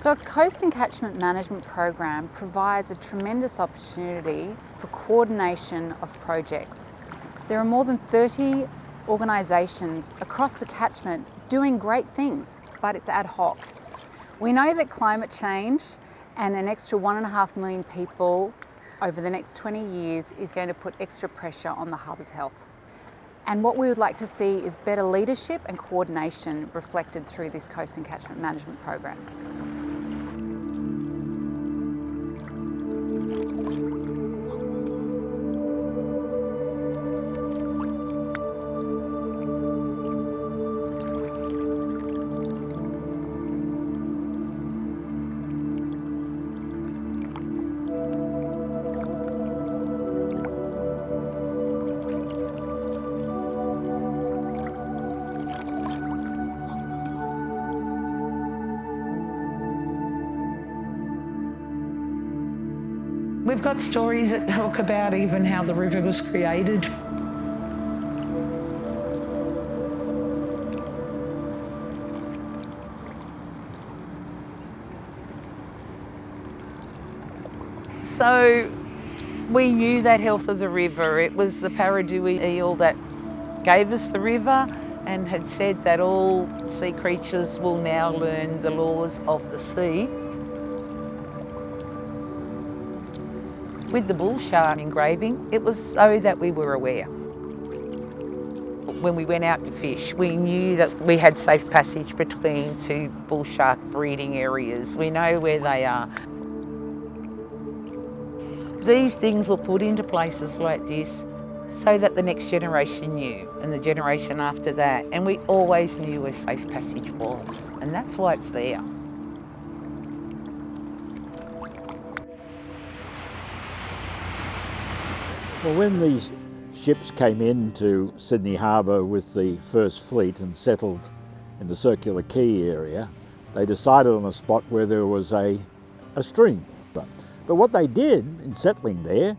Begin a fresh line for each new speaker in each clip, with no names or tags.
So a coast and catchment management program provides a tremendous opportunity for coordination of projects. There are more than 30 organisations across the catchment doing great things, but it's ad hoc. We know that climate change and an extra 1.5 million people over the next 20 years is going to put extra pressure on the harbour's health. And what we would like to see is better leadership and coordination reflected through this coast and catchment management program.
We've got stories that talk about even how the river was created. So we knew that health of the river. It was the paradewey eel that gave us the river and had said that all sea creatures will now learn the laws of the sea. With the bull shark engraving, it was so that we were aware. When we went out to fish, we knew that we had safe passage between two bull shark breeding areas. We know where they are. These things were put into places like this so that the next generation knew, and the generation after that, and we always knew where safe passage was, and that's why it's there.
Well, when these ships came into Sydney Harbour with the first fleet and settled in the Circular Quay area, they decided on a spot where there was a stream. But what they did in settling there,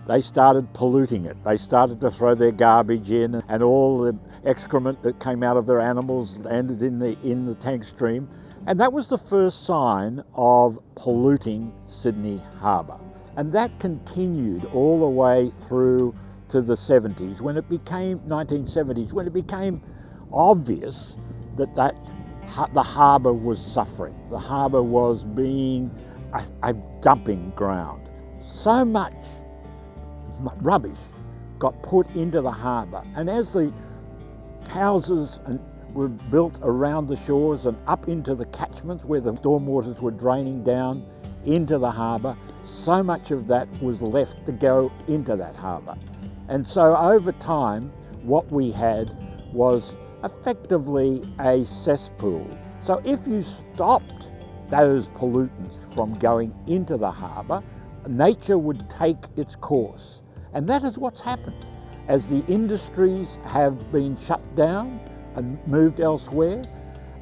they started polluting it. They started to throw their garbage in, and all the excrement that came out of their animals landed in the tank stream. And that was the first sign of polluting Sydney Harbour. And that continued all the way through to the 1970s, when it became obvious that the harbour was suffering. The harbour was being a dumping ground. So much rubbish got put into the harbour, and as the houses were built around the shores and up into the catchments where the stormwaters were draining down into the harbour, so much of that was left to go into that harbour. And so over time, what we had was effectively a cesspool. So if you stopped those pollutants from going into the harbour, nature would take its course. And that is what's happened. As the industries have been shut down and moved elsewhere,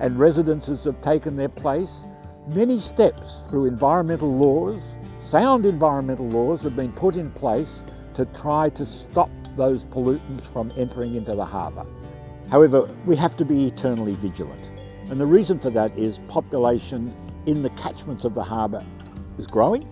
and residences have taken their place, many steps through environmental laws, sound environmental laws, have been put in place to try to stop those pollutants from entering into the harbour. However, we have to be eternally vigilant. And the reason for that is population in the catchments of the harbour is growing,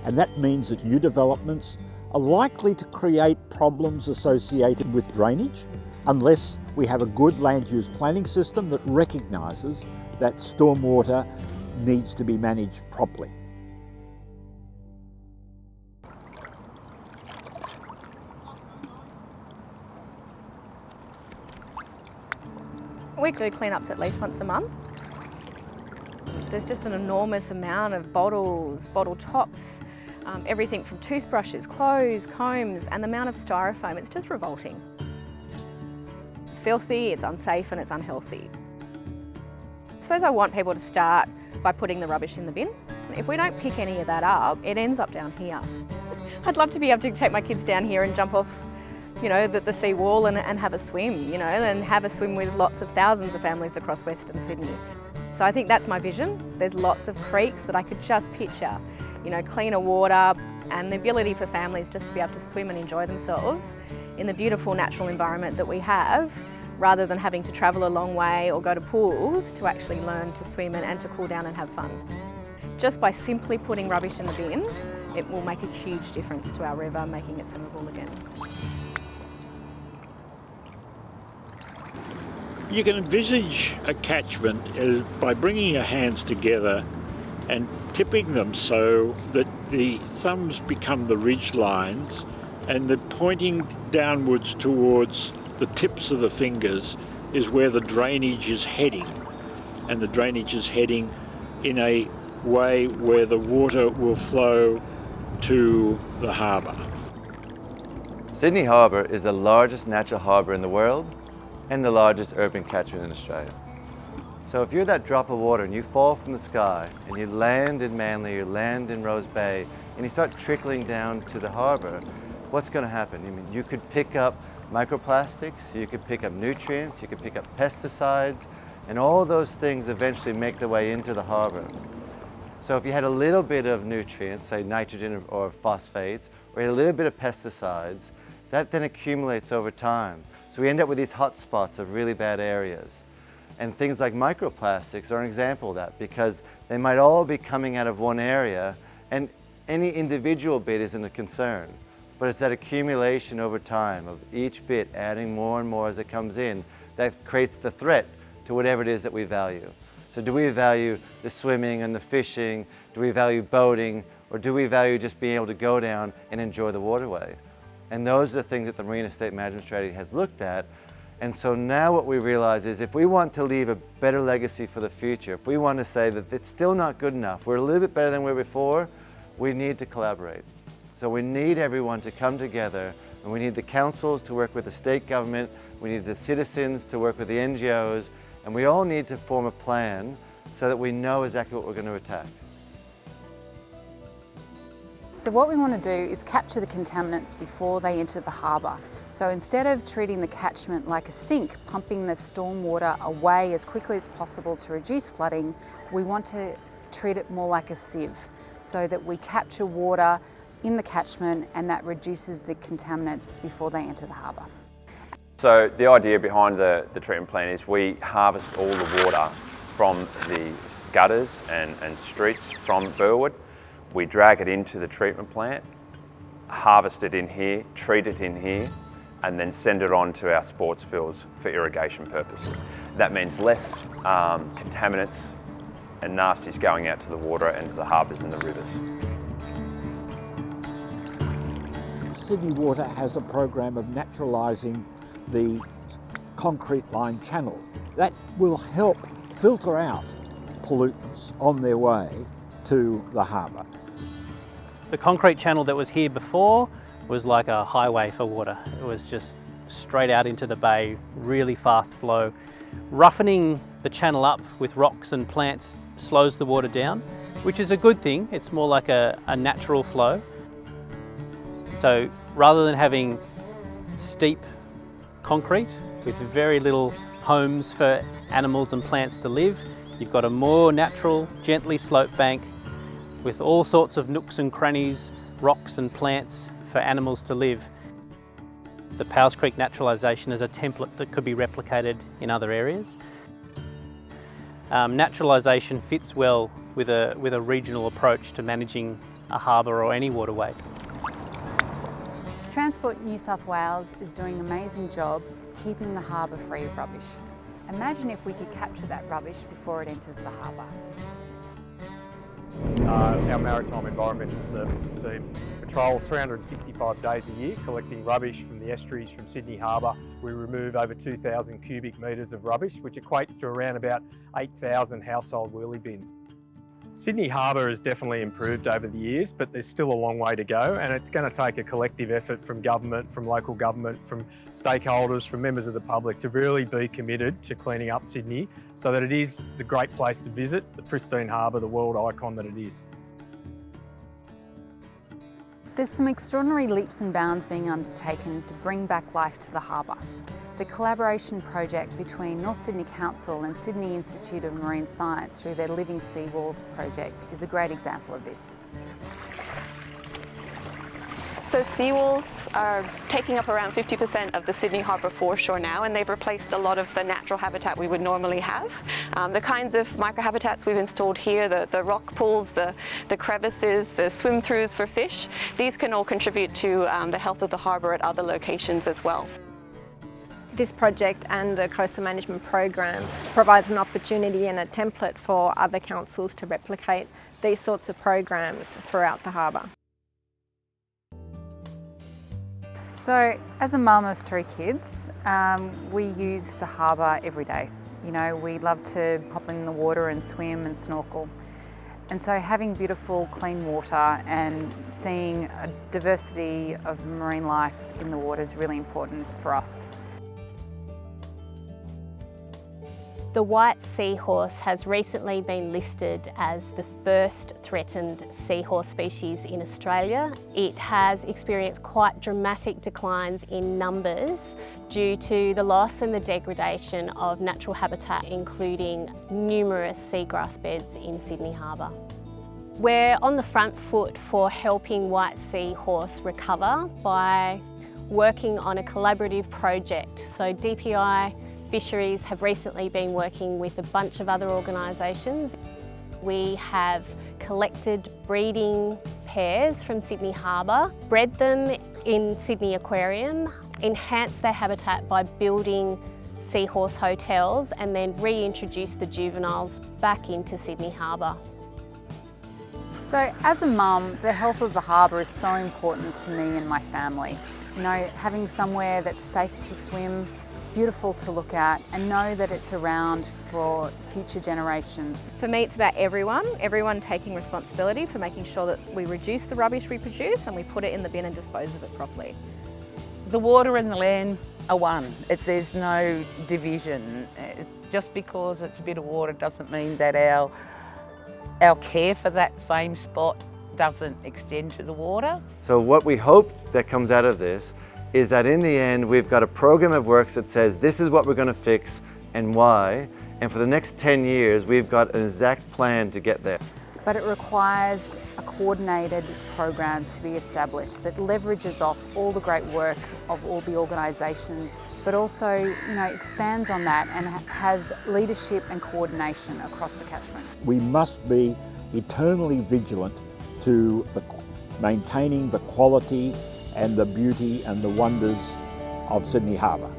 and that means that new developments are likely to create problems associated with drainage unless we have a good land use planning system that recognises that stormwater needs to be managed properly.
We do cleanups at least once a month. There's just an enormous amount of bottles, bottle tops, everything from toothbrushes, clothes, combs, and the amount of styrofoam. It's just revolting. It's filthy, it's unsafe, and it's unhealthy. I suppose I want people to start by putting the rubbish in the bin. If we don't pick any of that up, it ends up down here. I'd love to be able to take my kids down here and jump off, the sea wall and have a swim, and have a swim with lots of thousands of families across Western Sydney. So I think that's my vision. There's lots of creeks that I could just picture, cleaner water and the ability for families just to be able to swim and enjoy themselves in the beautiful natural environment that we have, rather than having to travel a long way or go to pools to actually learn to swim and to cool down and have fun. Just by simply putting rubbish in the bin, it will make a huge difference to our river, making it swimmable again.
You can envisage a catchment as by bringing your hands together and tipping them so that the thumbs become the ridge lines and the pointing downwards towards the tips of the fingers is where the drainage is heading. And the drainage is heading in a way where the water will flow to the harbour.
Sydney Harbour is the largest natural harbour in the world and the largest urban catchment in Australia. So if you're that drop of water and you fall from the sky and you land in Manly, you land in Rose Bay, and you start trickling down to the harbour, what's going to happen? I mean, you could pick up microplastics, you could pick up nutrients, you could pick up pesticides, and all those things eventually make their way into the harbour. So if you had a little bit of nutrients, say nitrogen or phosphates, or you had a little bit of pesticides, that then accumulates over time. So we end up with these hot spots of really bad areas. And things like microplastics are an example of that, because they might all be coming out of one area, and any individual bit isn't a concern. But it's that accumulation over time of each bit adding more and more as it comes in that creates the threat to whatever it is that we value. So do we value the swimming and the fishing? Do we value boating? Or do we value just being able to go down and enjoy the waterway? And those are the things that the Marine Estate Management Strategy has looked at. And so now what we realize is if we want to leave a better legacy for the future, if we want to say that it's still not good enough, we're a little bit better than we were before, we need to collaborate. So we need everyone to come together, and we need the councils to work with the state government, we need the citizens to work with the NGOs, and we all need to form a plan so that we know exactly what we're going to attack.
So what we want to do is capture the contaminants before they enter the harbour. So instead of treating the catchment like a sink, pumping the stormwater away as quickly as possible to reduce flooding, we want to treat it more like a sieve so that we capture water in the catchment and that reduces the contaminants before they enter the harbour.
So the idea behind the treatment plan is we harvest all the water from the gutters and streets from Burwood. We drag it into the treatment plant, harvest it in here, treat it in here, and then send it on to our sports fields for irrigation purposes. That means less contaminants and nasties going out to the water and to the harbours and the rivers.
Sydney Water has a program of naturalising the concrete lined channel. That will help filter out pollutants on their way to the harbour.
The concrete channel that was here before was like a highway for water. It was just straight out into the bay, really fast flow. Roughening the channel up with rocks and plants slows the water down, which is a good thing. It's more like a natural flow. So rather than having steep concrete with very little homes for animals and plants to live, you've got a more natural, gently sloped bank with all sorts of nooks and crannies, rocks and plants for animals to live. The Powers Creek naturalisation is a template that could be replicated in other areas. Naturalisation fits well with a regional approach to managing a harbour or any waterway.
Transport New South Wales is doing an amazing job keeping the harbour free of rubbish. Imagine if we could capture that rubbish before it enters the harbour.
Our Maritime Environmental Services team patrols 365 days a year collecting rubbish from the estuaries from Sydney Harbour. We remove over 2,000 cubic metres of rubbish, which equates to around about 8,000 household wheelie bins. Sydney Harbour has definitely improved over the years, but there's still a long way to go, and it's going to take a collective effort from government, from local government, from stakeholders, from members of the public to really be committed to cleaning up Sydney so that it is the great place to visit, the pristine harbour, the world icon that it is.
There's some extraordinary leaps and bounds being undertaken to bring back life to the harbour. The collaboration project between North Sydney Council and Sydney Institute of Marine Science through their Living Seawalls project is a great example of this.
So seawalls are taking up around 50% of the Sydney Harbour foreshore now, and they've replaced a lot of the natural habitat we would normally have. The kinds of microhabitats we've installed here, the rock pools, the crevices, the swim-throughs for fish, these can all contribute to the health of the harbour at other locations as well.
This project and the Coastal Management Program provides an opportunity and a template for other councils to replicate these sorts of programs throughout the harbour.
So, as a mum of 3 kids, we use the harbour every day. You know, we love to hop in the water and swim and snorkel. And so having beautiful, clean water and seeing a diversity of marine life in the water is really important for us.
The white seahorse has recently been listed as the first threatened seahorse species in Australia. It has experienced quite dramatic declines in numbers due to the loss and the degradation of natural habitat, including numerous seagrass beds in Sydney Harbour. We're on the front foot for helping white seahorse recover by working on a collaborative project. So DPI Fisheries have recently been working with a bunch of other organisations. We have collected breeding pairs from Sydney Harbour, bred them in Sydney Aquarium, enhanced their habitat by building seahorse hotels, and then reintroduced the juveniles back into Sydney Harbour.
So as a mum, the health of the harbour is so important to me and my family. You know, having somewhere that's safe to swim, beautiful to look at, and know that it's around for future generations.
For me, it's about everyone taking responsibility for making sure that we reduce the rubbish we produce and we put it in the bin and dispose of it properly.
The water and the land are one. There's no division. Just because it's a bit of water doesn't mean that our care for that same spot doesn't extend to the water.
So what we hope that comes out of this is that in the end we've got a program of works that says this is what we're going to fix and why, and for the next 10 years we've got an exact plan to get there.
But it requires a coordinated program to be established that leverages off all the great work of all the organisations, but also, you know, expands on that and has leadership and coordination across the catchment.
We must be eternally vigilant to maintaining the quality and the beauty and the wonders of Sydney Harbour.